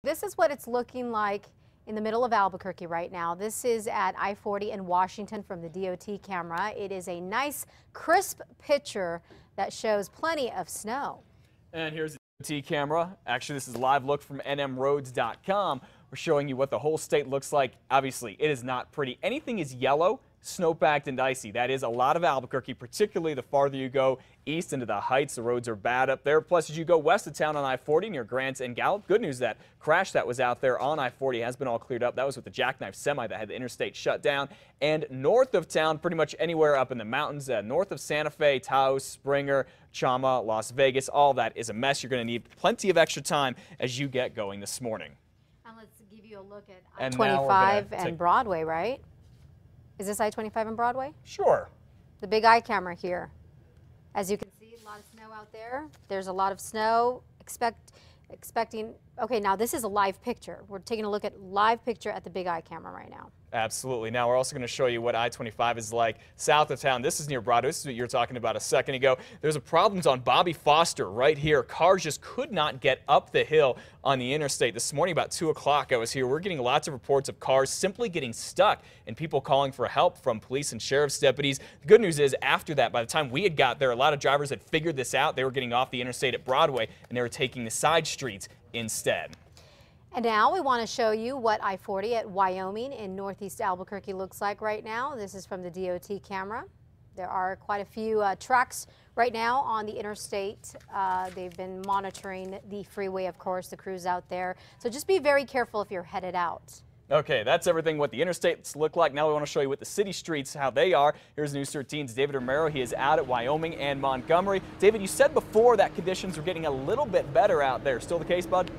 This is what it's looking like in the middle of Albuquerque right now. This is at I-40 in Washington from the DOT camera. It is a nice, crisp picture that shows plenty of snow. And here's the DOT camera. Actually, this is a live look from nmroads.com. We're showing you what the whole state looks like. Obviously, it is not pretty. Anything is yellow, snow-packed and icy. That is a lot of Albuquerque, particularly the farther you go east into the heights. The roads are bad up there. Plus, as you go west of town on I-40 near Grants and Gallup, good news, that crash that was out there on I-40 has been all cleared up. That was with the jackknife semi that had the interstate shut down. And north of town, pretty much anywhere up in the mountains, north of Santa Fe, Taos, Springer, Chama, Las Vegas, all that is a mess. You're going to need plenty of extra time as you get going this morning. And let's give you a look at I-25 and Broadway, right? Is this I-25 and Broadway? Sure. The big eye camera here. As you can see, a lot of snow out there. There's a lot of snow. Expecting. Okay, now this is a live picture. We're taking a look at live picture at the big eye camera right now. Absolutely. Now we're also going to show you what I-25 is like south of town. This is near Broadway. This is what you were talking about a second ago. There's a problems on Bobby Foster right here. Cars just could not get up the hill on the interstate. This morning about 2 o'clock I was here. We're getting lots of reports of cars simply getting stuck and people calling for help from police and sheriff's deputies. The good news is after that, by the time we had got there, a lot of drivers had figured this out. They were getting off the interstate at Broadway and they were taking the side streets instead. And now we want to show you what I-40 at Wyoming in northeast Albuquerque looks like right now. This is from the DOT camera. There are quite a few trucks right now on the interstate. They've been monitoring the freeway, of course, the crews out there. So just be very careful if you're headed out. Okay, that's everything what the interstates look like. Now we want to show you what the city streets, how they are. Here's News 13's David Romero. He is out at Wyoming and Montgomery. David, you said before that conditions were getting a little bit better out there. Still the case, bud?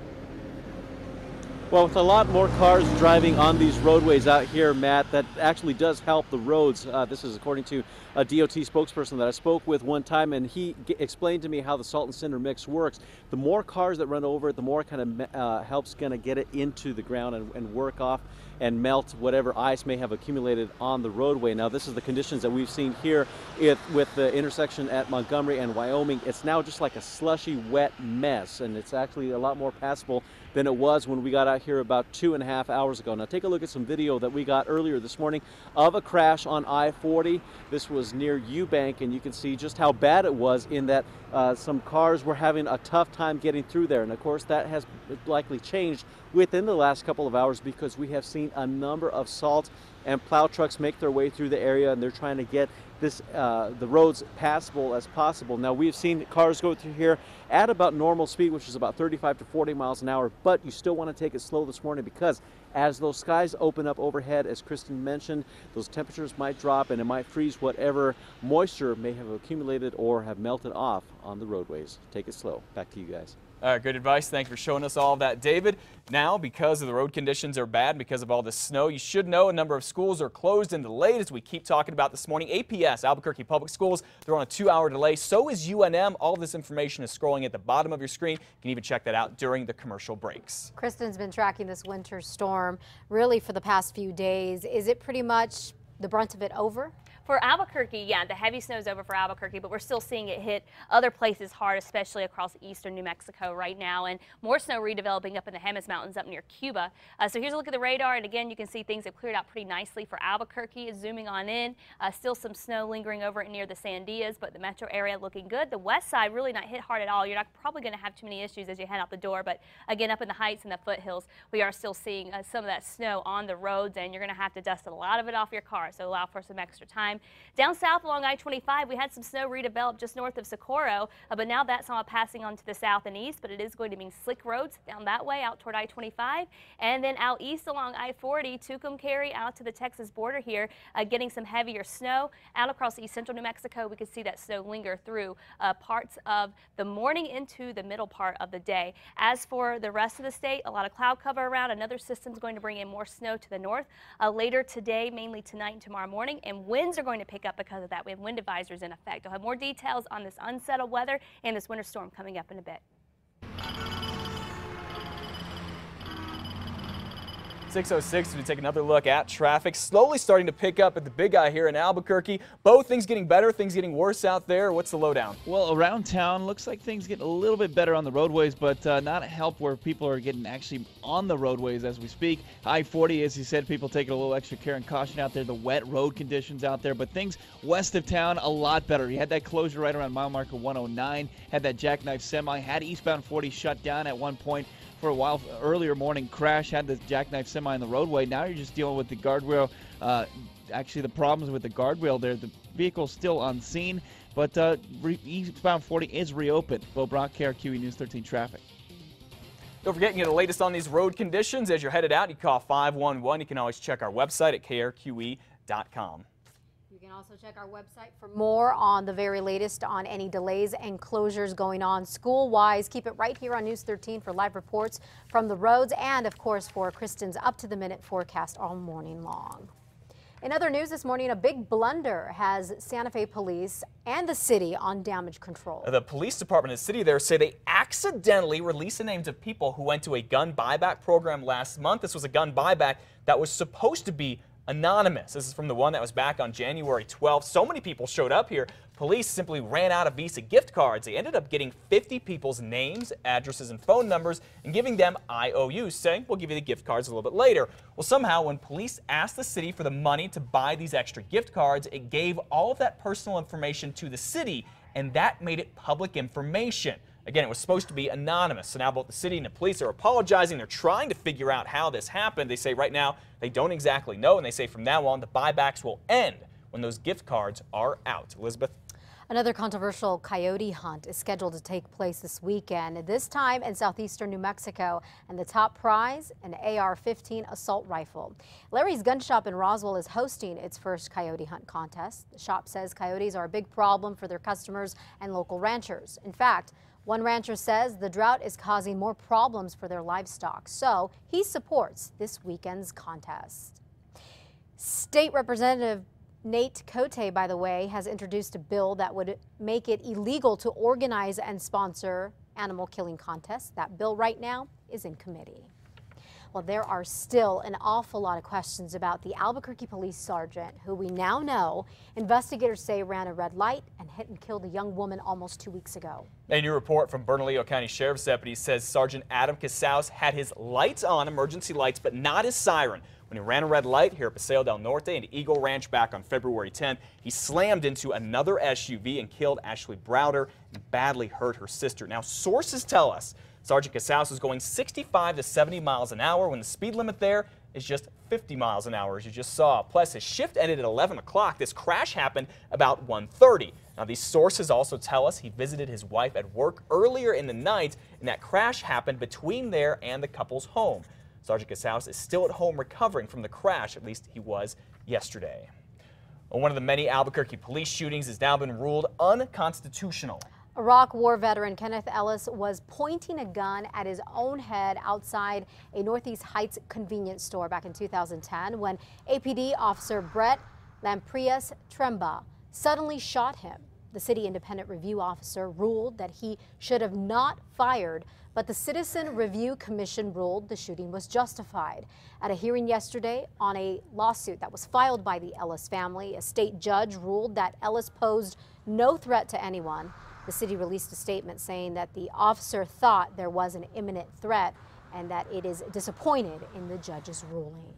Well, with a lot more cars driving on these roadways out here, Matt, that actually does help the roads. This is according to a DOT spokesperson that I spoke with one time, and he explained to me how the salt and cinder mix works. The more cars that run over it, the more it kind of helps kind of get it into the ground and work off and melt whatever ice may have accumulated on the roadway. Now, this is the conditions that we've seen here with the intersection at Montgomery and Wyoming. It's now just like a slushy, wet mess, and it's actually a lot more passable than it was when we got out here about 2.5 hours ago. Now, take a look at some video that we got earlier this morning of a crash on I-40. This was near Eubank, and you can see just how bad it was in that some cars were having a tough time getting through there. And of course, that has likely changed within the last couple of hours because we have seen a number of salt and plow trucks make their way through the area, and they're trying to get this the roads passable as possible. Now, we've seen cars go through here at about normal speed, which is about 35 to 40 miles an hour, but you still want to take it slow this morning because as those skies open up overhead, as Kristen mentioned, those temperatures might drop and it might freeze whatever moisture may have accumulated or have melted off on the roadways. Take it slow. Back to you guys. Good advice. Thank you for showing us all of that, David. Now, because of the road conditions are bad, because of all this snow, you should know a number of schools are closed and delayed, as we keep talking about this morning. APS, Albuquerque Public Schools, they're on a 2-hour delay. So is UNM. All of this information is scrolling at the bottom of your screen. You can even check that out during the commercial breaks. Kristen's been tracking this winter storm really for the past few days. Is it pretty much the brunt of it over? For Albuquerque, yeah, the heavy snow is over for Albuquerque, but we're still seeing it hit other places hard, especially across eastern New Mexico right now, and more snow redeveloping up in the Jemez Mountains up near Cuba. So here's a look at the radar, and again, you can see things have cleared out pretty nicely for Albuquerque. Zooming on in, still some snow lingering over near the Sandias, but the metro area looking good. The west side really not hit hard at all. You're not probably going to have too many issues as you head out the door, but again, up in the heights and the foothills, we are still seeing some of that snow on the roads, and you're going to have to dust a lot of it off your car, so allow for some extra time. Down south along I-25, we had some snow redeveloped just north of Socorro, but now that's all passing on to the south and east, but it is going to mean slick roads down that way out toward I-25, and then out east along I-40, Tucumcari out to the Texas border here, getting some heavier snow. Out across east central New Mexico, we can see that snow linger through parts of the morning into the middle part of the day. As for the rest of the state, a lot of cloud cover around. Another system is going to bring in more snow to the north later today, mainly tonight and tomorrow morning, and winds are going to pick up because of that. We have wind advisories in effect. I'll have more details on this unsettled weather and this winter storm coming up in a bit. 6:06 to take another look at traffic. Slowly starting to pick up at the Big Eye here in Albuquerque. Bo, things getting better, things getting worse out there. What's the lowdown? Well, around town, looks like things getting a little bit better on the roadways, but not a help where people are getting actually on the roadways as we speak. I-40, as you said, people taking a little extra care and caution out there, the wet road conditions out there, but things west of town a lot better. You had that closure right around mile marker 109, had that jackknife semi, had eastbound 40 shut down at one point for a while. Earlier morning crash, had the jackknife semi on the roadway. Now you're just dealing with the guardrail. Actually, the problems with the guardrail there, the vehicle's still on scene, but eastbound 40 is reopened. Bo Brock, KRQE News 13 traffic. Don't forget, you get the latest on these road conditions as you're headed out. You call 511. You can always check our website at krqe.com. You can also check our website for more on the very latest on any delays and closures going on school-wise. Keep it right here on News 13 for live reports from the roads and, of course, for Kristen's up-to-the-minute forecast all morning long. In other news this morning, a big blunder has Santa Fe police and the city on damage control. The police department and the city there say they accidentally released the names of people who went to a gun buyback program last month. This was a gun buyback that was supposed to be anonymous. This is from the one that was back on January 12th. So many people showed up here. Police simply ran out of Visa gift cards. They ended up getting 50 people's names, addresses, and phone numbers and giving them IOUs, saying, we'll give you the gift cards a little bit later. Well, somehow, when police asked the city for the money to buy these extra gift cards, it gave all of that personal information to the city, and that made it public information. Again, it was supposed to be anonymous. So now both the city and the police are apologizing. They're trying to figure out how this happened. They say right now they don't exactly know, and they say from now on the buybacks will end when those gift cards are out. Elizabeth? Another controversial coyote hunt is scheduled to take place this weekend, this time in southeastern New Mexico, and the top prize, an AR-15 assault rifle. Larry's Gun Shop in Roswell is hosting its first coyote hunt contest. The shop says coyotes are a big problem for their customers and local ranchers. In fact, one rancher says the drought is causing more problems for their livestock, so he supports this weekend's contest. State Representative Nate Cote, by the way, has introduced a bill that would make it illegal to organize and sponsor animal killing contests. That bill right now is in committee. Well, there are still an awful lot of questions about the Albuquerque police sergeant, who we now know investigators say ran a red light and hit and killed a young woman almost 2 weeks ago. A new report from Bernalillo County Sheriff's deputies says Sergeant Adam Casals had his lights on, emergency lights, but not his siren. When he ran a red light here at Paseo del Norte and Eagle Ranch back on February 10th, he slammed into another SUV and killed Ashley Browder and badly hurt her sister. Now, sources tell us Sergeant Casals was going 65 to 70 miles an hour when the speed limit there is just 50 miles an hour, as you just saw. Plus, his shift ended at 11 o'clock. This crash happened about 1:30. Now, these sources also tell us he visited his wife at work earlier in the night, and that crash happened between there and the couple's home. Sergeant Casals is still at home recovering from the crash, at least he was yesterday. Well, one of the many Albuquerque police shootings has now been ruled unconstitutional. Iraq War veteran Kenneth Ellis was pointing a gun at his own head outside a Northeast Heights convenience store back in 2010 when APD officer Brett Lamprias Tremba suddenly shot him. The city independent review officer ruled that he should have not fired, but the Citizen Review Commission ruled the shooting was justified. At a hearing yesterday on a lawsuit that was filed by the Ellis family, a state judge ruled that Ellis posed no threat to anyone. The city released a statement saying that the officer thought there was an imminent threat and that it is disappointed in the judge's ruling.